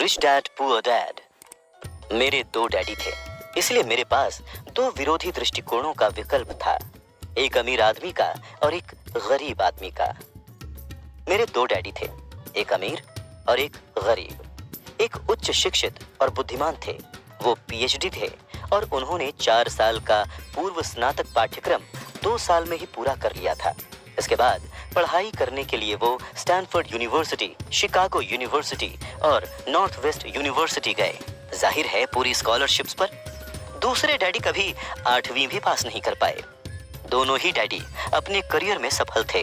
Rich dad poor dad. मेरे दो daddy थे, इसलिए मेरे पास दो विरोधी दृष्टिकोणों का विकल्प था, एक अमीर आदमी का और एक गरीब आदमी का। मेरे दो डैडी थे, एक अमीर और एक गरीब। एक उच्च शिक्षित और बुद्धिमान थे, वो पीएचडी थे और उन्होंने 4 साल का पूर्व स्नातक पाठ्यक्रम 2 साल में ही पूरा कर लिया था। इसके बाद पढ़ाई करने के लिए वो स्टैनफोर्ड यूनिवर्सिटी, शिकागो यूनिवर्सिटी और नॉर्थ वेस्ट यूनिवर्सिटी गए, जाहिर है पूरी स्कॉलरशिप्स पर। दूसरे डैडी कभी 8वीं भी पास नहीं कर पाए। दोनों ही डैडी अपने करियर में सफल थे,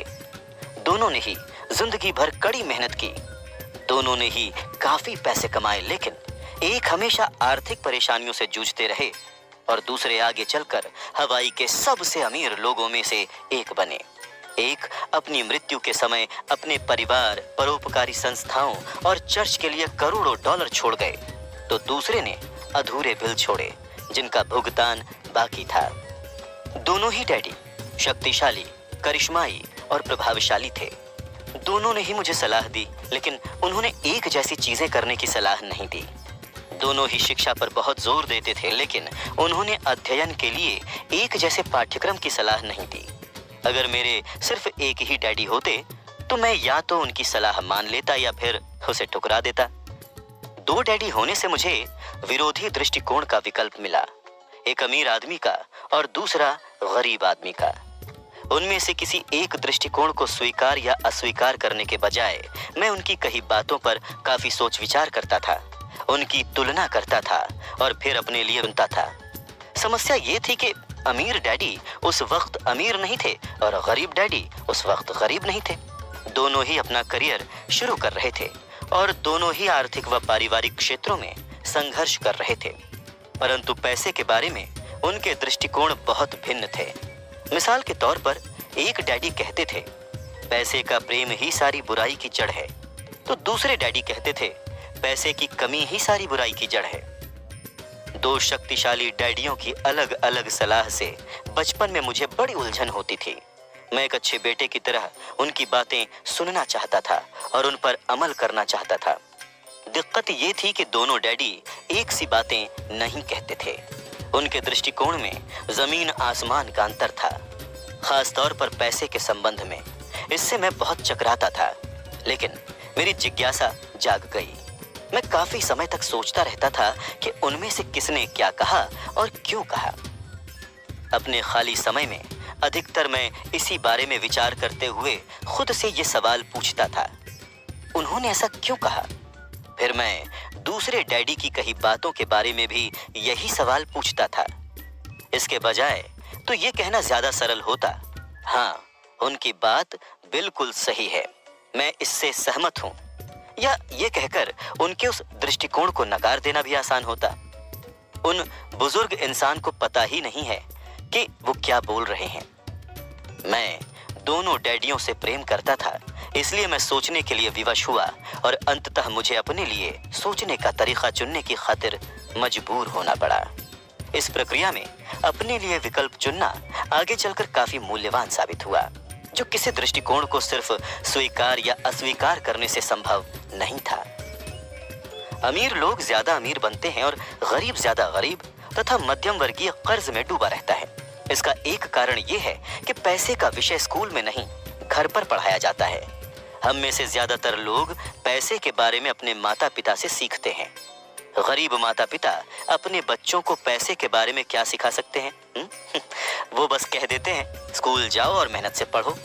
दोनों ने ही जिंदगी भर कड़ी मेहनत की, दोनों ने ही काफी पैसे कमाए, लेकिन एक हमेशा आर्थिक परेशानियों से जूझते रहे और दूसरे आगे चलकर हवाई के सबसे अमीर लोगों में से एक बने। एक अपनी मृत्यु के समय अपने परिवार, परोपकारी संस्थाओं और चर्च के लिए करोड़ों डॉलर छोड़ गए, तो दूसरे ने अधूरे बिल छोड़े जिनका भुगतान बाकी था। दोनों ही डैडी शक्तिशाली, करिश्माई और प्रभावशाली थे। दोनों ने ही मुझे सलाह दी, लेकिन उन्होंने एक जैसी चीजें करने की सलाह नहीं दी। दोनों ही शिक्षा पर बहुत जोर देते थे, लेकिन उन्होंने अध्ययन के लिए एक जैसे पाठ्यक्रम की सलाह नहीं दी। अगर मेरे सिर्फ एक ही डैडी होते तो मैं या तो उनकी सलाह मान लेता या फिर उसे ठुकरा देता। दो डैडी होने से मुझे विरोधी दृष्टिकोण का विकल्प मिला, एक अमीर आदमी का और दूसरा गरीब आदमी का। उनमें से किसी एक दृष्टिकोण को स्वीकार या अस्वीकार करने के बजाय मैं उनकी कही बातों पर काफी सोच विचार करता था, उनकी तुलना करता था और फिर अपने लिए चुनता था। समस्या ये थी कि अमीर डैडी उस वक्त अमीर नहीं थे और गरीब डैडी उस वक्त गरीब नहीं थे। दोनों ही अपना करियर शुरू कर रहे थे और दोनों ही आर्थिक व पारिवारिक क्षेत्रों में संघर्ष कर रहे थे, परंतु पैसे के बारे में उनके दृष्टिकोण बहुत भिन्न थे। मिसाल के तौर पर एक डैडी कहते थे पैसे का प्रेम ही सारी बुराई की जड़ है, तो दूसरे डैडी कहते थे पैसे की कमी ही सारी बुराई की जड़ है। दो शक्तिशाली डैडियों की अलग अलग सलाह से बचपन में मुझे बड़ी उलझन होती थी। मैं एक अच्छे बेटे की तरह उनकी बातें सुनना चाहता था और उन पर अमल करना चाहता था। दिक्कत ये थी कि दोनों डैडी एक सी बातें नहीं कहते थे। उनके दृष्टिकोण में जमीन आसमान का अंतर था, खास तौर पर पैसे के संबंध में। इससे मैं बहुत चकराता था, लेकिन मेरी जिज्ञासा जाग गई। मैं काफी समय तक सोचता रहता था कि उनमें से किसने क्या कहा और क्यों कहा। अपने खाली समय में अधिकतर मैं इसी बारे में विचार करते हुए खुद से ये सवाल पूछता था, उन्होंने ऐसा क्यों कहा? फिर मैं दूसरे डैडी की कही बातों के बारे में भी यही सवाल पूछता था। इसके बजाय तो ये कहना ज्यादा सरल होता, हाँ, उनकी बात बिल्कुल सही है, मैं इससे सहमत हूँ, या ये कहकर उनके उस दृष्टिकोण को नकार देना भी आसान होता। उन बुजुर्ग इंसान को पता ही नहीं है कि वो क्या बोल रहे हैं। मैं दोनों डैडियों से प्रेम करता था, इसलिए मैं सोचने के लिए विवश हुआ और अंततः मुझे अपने लिए सोचने का तरीका चुनने की खातिर मजबूर होना पड़ा। इस प्रक्रिया में अपने लिए विकल्प चुनना आगे चलकर काफी मूल्यवान साबित हुआ, जो किसी दृष्टिकोण को सिर्फ स्वीकार या अस्वीकार करने से संभव नहीं था। अमीर लोग ज्यादा अमीर बनते हैं और गरीब ज्यादा गरीब तथा मध्यम वर्गीय कर्ज में डूबा रहता है। इसका एक कारण यह है कि पैसे का विषय स्कूल में नहीं, घर पर पढ़ाया जाता है। हम में से ज्यादातर लोग पैसे के बारे में अपने माता पिता से सीखते हैं। गरीब माता पिता अपने बच्चों को पैसे के बारे में क्या सिखा सकते हैं? वो बस कह देते हैं स्कूल जाओ और मेहनत से पढ़ो।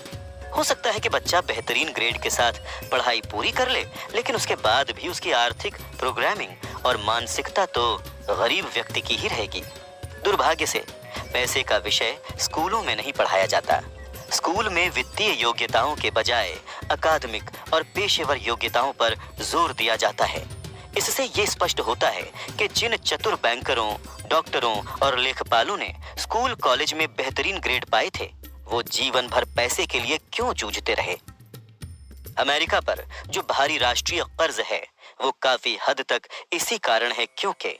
हो सकता है कि बच्चा बेहतरीन ग्रेड के साथ पढ़ाई पूरी कर ले, लेकिन उसके बाद भी उसकी आर्थिक प्रोग्रामिंग और मानसिकता तो गरीब व्यक्ति की ही रहेगी। दुर्भाग्य से पैसे का विषय स्कूलों में नहीं पढ़ाया जाता। स्कूल में वित्तीय योग्यताओं के बजाय अकादमिक और पेशेवर योग्यताओं पर जोर दिया जाता है। इससे ये स्पष्ट होता है कि जिन चतुर बैंकरों, डॉक्टरों और लेखपालों ने स्कूल कॉलेज में बेहतरीन ग्रेड पाए थे, वो जीवन भर पैसे के लिए क्यों जूझते रहे। अमेरिका पर जो भारी राष्ट्रीय कर्ज है वो काफी हद तक इसी कारण है क्योंकि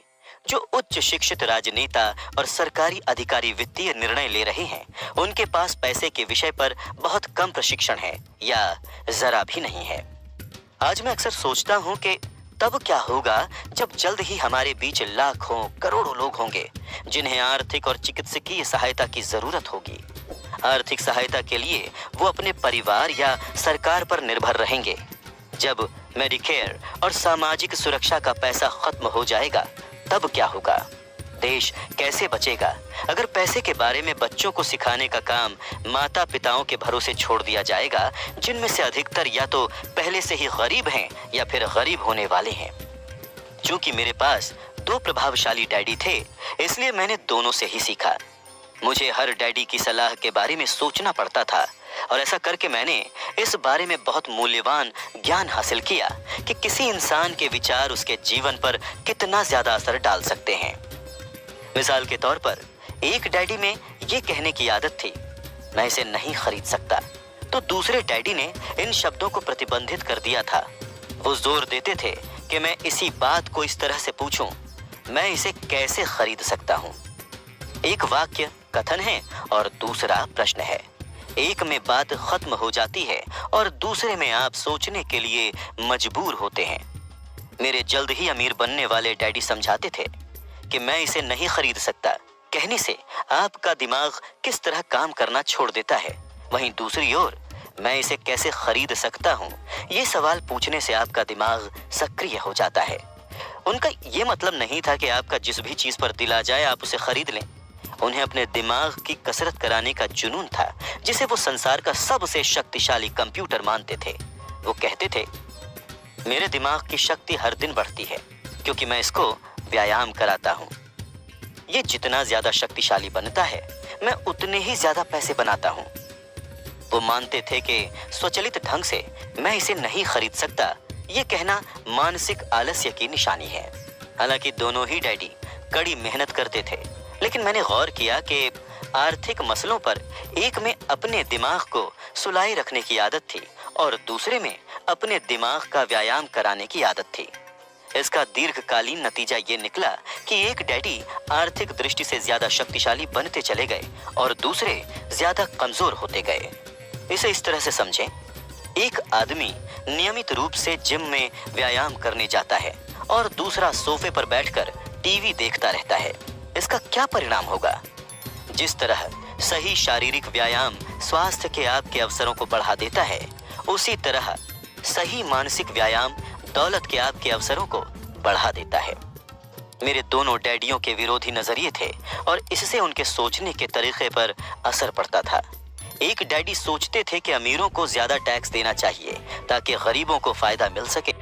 जो उच्च शिक्षित राजनेता और सरकारी अधिकारी वित्तीय निर्णय ले रहे हैं, उनके पास पैसे के विषय पर बहुत कम प्रशिक्षण है या जरा भी नहीं है। आज मैं अक्सर सोचता हूं कि तब क्या होगा जब जल्द ही हमारे बीच लाखों करोड़ों लोग होंगे जिन्हें आर्थिक और चिकित्सकीय सहायता की जरूरत होगी। आर्थिक सहायता के लिए वो अपने परिवार या सरकार पर निर्भर रहेंगे। जब मेडिकेयर और सामाजिक सुरक्षा का पैसा खत्म हो जाएगा तब क्या होगा? देश कैसे बचेगा? अगर पैसे के बारे में बच्चों को सिखाने का काम माता पिताओं के भरोसे छोड़ दिया जाएगा, जिनमें से अधिकतर या तो पहले से ही गरीब हैं या फिर गरीब होने वाले हैं। चूंकि मेरे पास दो प्रभावशाली डैडी थे, इसलिए मैंने दोनों से ही सीखा। मुझे हर डैडी की सलाह के बारे में सोचना पड़ता था और ऐसा करके मैंने इस बारे में बहुत मूल्यवान ज्ञान हासिल किया कि किसी इंसान के विचार उसके जीवन पर कितना ज्यादा असर डाल सकते हैं। मिसाल के तौर पर एक डैडी में ये कहने की आदत थी, मैं इसे नहीं खरीद सकता, तो दूसरे डैडी ने इन शब्दों को प्रतिबंधित कर दिया था। वो जोर देते थे कि मैं इसी बात को इस तरह से पूछूं, मैं इसे कैसे खरीद सकता हूं। एक वाक्य कथन है और दूसरा प्रश्न है। एक में बात खत्म हो जाती है और दूसरे में आप सोचने के लिए मजबूर होते हैं। मेरे जल्द ही अमीर बनने वाले डैडी समझाते थे कि मैं इसे नहीं खरीद सकता कहने से आपका दिमाग किस तरह काम करना छोड़ देता है, वहीं दूसरी ओर मैं इसे कैसे खरीद सकता हूँ ये सवाल पूछने से आपका दिमाग सक्रिय हो जाता है। उनका ये मतलब नहीं था कि आपका जिस भी चीज पर दिल आ जाए आप उसे खरीद लें। उन्हें अपने दिमाग की कसरत कराने का जुनून था, जिसे वो संसार का सबसे शक्तिशाली कंप्यूटर मानते थे। वो कहते थे, मेरे दिमाग की शक्ति हर दिन बढ़ती है क्योंकि मैं इसको व्यायाम कराता हूँ। ये जितना ज्यादा शक्तिशाली बनता है मैं उतने ही ज्यादा पैसे बनाता हूँ। वो मानते थे कि स्वचालित ढंग से मैं इसे नहीं खरीद सकता ये कहना मानसिक आलस्य की निशानी है। हालांकि दोनों ही डैडी कड़ी मेहनत करते थे, लेकिन मैंने गौर किया कि आर्थिक मसलों पर एक में अपने दिमाग को सुलाए रखने की आदत थी और दूसरे में अपने दिमाग का व्यायाम कराने की आदत थी। इसका दीर्घकालीन नतीजा ये निकला कि एक डैडी आर्थिक दृष्टि से ज्यादा शक्तिशाली बनते चले गए और दूसरे ज्यादा कमजोर होते गए। इसे इस तरह से समझें, एक आदमी नियमित रूप से जिम में व्यायाम करने जाता है और दूसरा सोफे पर बैठकर टीवी देखता रहता है। इसका क्या परिणाम होगा? जिस तरह सही शारीरिक व्यायाम स्वास्थ्य के आपके अवसरों को बढ़ा देता है, उसी तरह सही मानसिक व्यायाम दौलत के आपके अवसरों को बढ़ा देता है। मेरे दोनों डैडियों के विरोधी नजरिए थे और इससे उनके सोचने के तरीके पर असर पड़ता था। एक डैडी सोचते थे कि अमीरों को ज्यादा टैक्स देना चाहिए ताकि गरीबों को फायदा मिल सके।